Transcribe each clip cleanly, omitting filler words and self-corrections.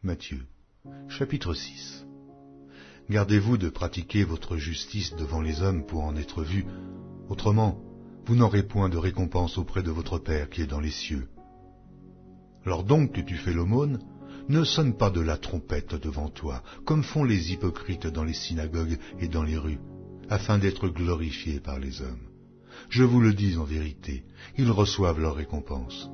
Matthieu, chapitre 6. Gardez-vous de pratiquer votre justice devant les hommes pour en être vus, autrement, vous n'aurez point de récompense auprès de votre Père qui est dans les cieux. Lors donc que tu fais l'aumône, ne sonne pas de la trompette devant toi, comme font les hypocrites dans les synagogues et dans les rues, afin d'être glorifiés par les hommes. Je vous le dis en vérité, ils reçoivent leur récompense.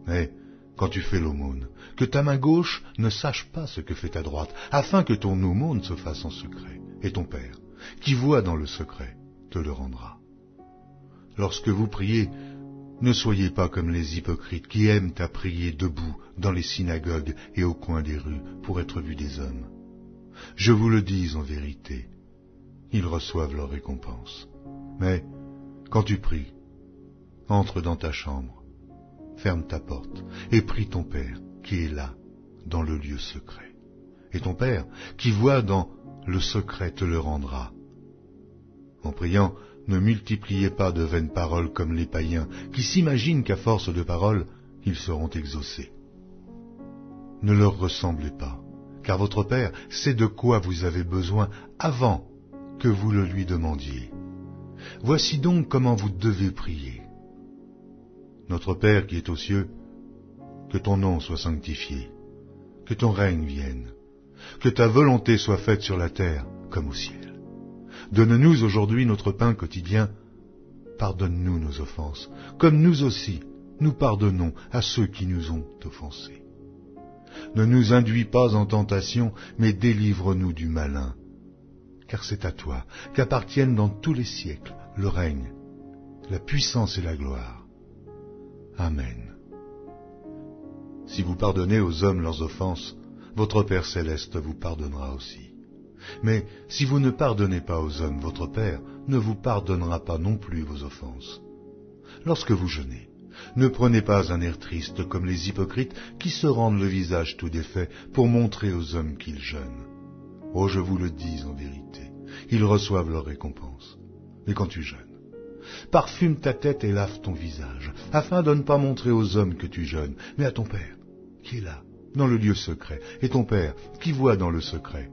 Mais, quand tu fais l'aumône, que ta main gauche ne sache pas ce que fait ta droite, afin que ton aumône se fasse en secret, et ton Père, qui voit dans le secret, te le rendra. Lorsque vous priez, ne soyez pas comme les hypocrites qui aiment à prier debout dans les synagogues et au coin des rues pour être vus des hommes. Je vous le dis en vérité, ils reçoivent leur récompense. Mais, quand tu pries, entre dans ta chambre, ferme ta porte et prie ton Père qui est là, dans le lieu secret. Et ton Père, qui voit dans le secret, te le rendra. En priant, ne multipliez pas de vaines paroles comme les païens, qui s'imaginent qu'à force de paroles, ils seront exaucés. Ne leur ressemblez pas, car votre Père sait de quoi vous avez besoin avant que vous le lui demandiez. Voici donc comment vous devez prier. Notre Père qui est aux cieux, que ton nom soit sanctifié, que ton règne vienne, que ta volonté soit faite sur la terre comme au ciel. Donne-nous aujourd'hui notre pain quotidien. Pardonne-nous nos offenses, comme nous aussi, nous pardonnons à ceux qui nous ont offensés. Ne nous induis pas en tentation, mais délivre-nous du malin. Car c'est à toi qu'appartiennent dans tous les siècles le règne, la puissance et la gloire. Amen. Si vous pardonnez aux hommes leurs offenses, votre Père céleste vous pardonnera aussi. Mais si vous ne pardonnez pas aux hommes, votre Père ne vous pardonnera pas non plus vos offenses. Lorsque vous jeûnez, ne prenez pas un air triste comme les hypocrites qui se rendent le visage tout défait pour montrer aux hommes qu'ils jeûnent. Oh, je vous le dis en vérité, ils reçoivent leur récompense. Mais quand tu jeûnes, parfume ta tête et lave ton visage, afin de ne pas montrer aux hommes que tu jeûnes, mais à ton Père, qui est là, dans le lieu secret, et ton Père, qui voit dans le secret,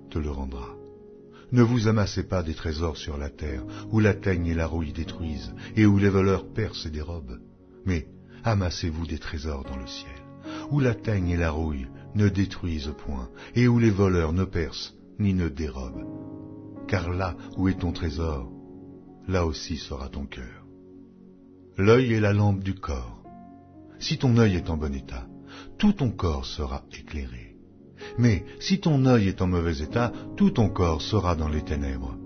te le rendra. Ne vous amassez pas des trésors sur la terre, où la teigne et la rouille détruisent, et où les voleurs percent et dérobent, mais amassez-vous des trésors dans le ciel, où la teigne et la rouille ne détruisent point, et où les voleurs ne percent ni ne dérobent. Car là où est ton trésor, là aussi sera ton cœur. L'œil est la lampe du corps. Si ton œil est en bon état, tout ton corps sera éclairé. Mais si ton œil est en mauvais état, tout ton corps sera dans les ténèbres.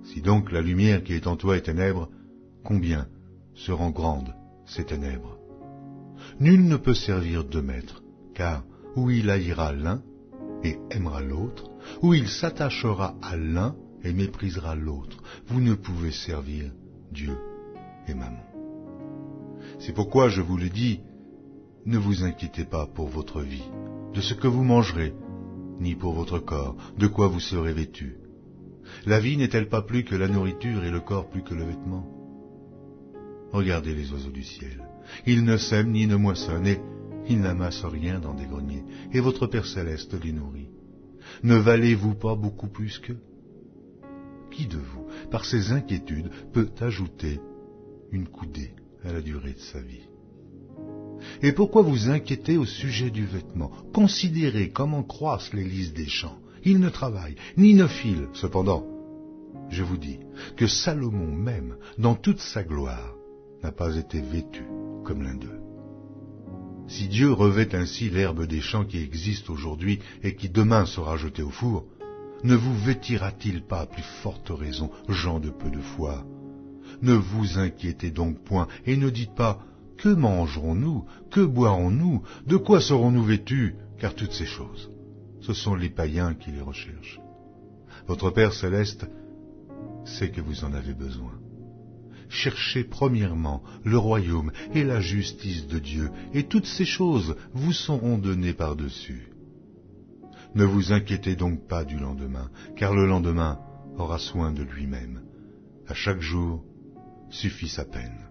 Si donc la lumière qui est en toi est ténèbre, combien seront grandes ces ténèbres? Nul ne peut servir deux maîtres, car ou il haïra l'un et aimera l'autre, ou il s'attachera à l'un et méprisera l'autre. Vous ne pouvez servir Dieu et Mammon. C'est pourquoi je vous le dis, ne vous inquiétez pas pour votre vie, de ce que vous mangerez, ni pour votre corps, de quoi vous serez vêtus. La vie n'est-elle pas plus que la nourriture et le corps plus que le vêtement? Regardez les oiseaux du ciel. Ils ne sèment ni ne moissonnent, et ils n'amassent rien dans des greniers, et votre Père céleste les nourrit. Ne valez-vous pas beaucoup plus qu'eux? Qui de vous, par ses inquiétudes, peut ajouter une coudée à la durée de sa vie? Et pourquoi vous inquiétez au sujet du vêtement? Considérez comment croissent les lys des champs. Ils ne travaillent, ni ne filent. Cependant, je vous dis que Salomon même, dans toute sa gloire, n'a pas été vêtu comme l'un d'eux. Si Dieu revêt ainsi l'herbe des champs qui existe aujourd'hui et qui demain sera jetée au four, ne vous vêtira-t-il pas à plus forte raison, gens de peu de foi? Ne vous inquiétez donc point, et ne dites pas, que mangerons-nous, que boirons-nous, de quoi serons-nous vêtus? Car toutes ces choses, ce sont les païens qui les recherchent. Votre Père céleste sait que vous en avez besoin. Cherchez premièrement le royaume et la justice de Dieu, et toutes ces choses vous seront données par-dessus. Ne vous inquiétez donc pas du lendemain, car le lendemain aura soin de lui-même. À chaque jour suffit sa peine.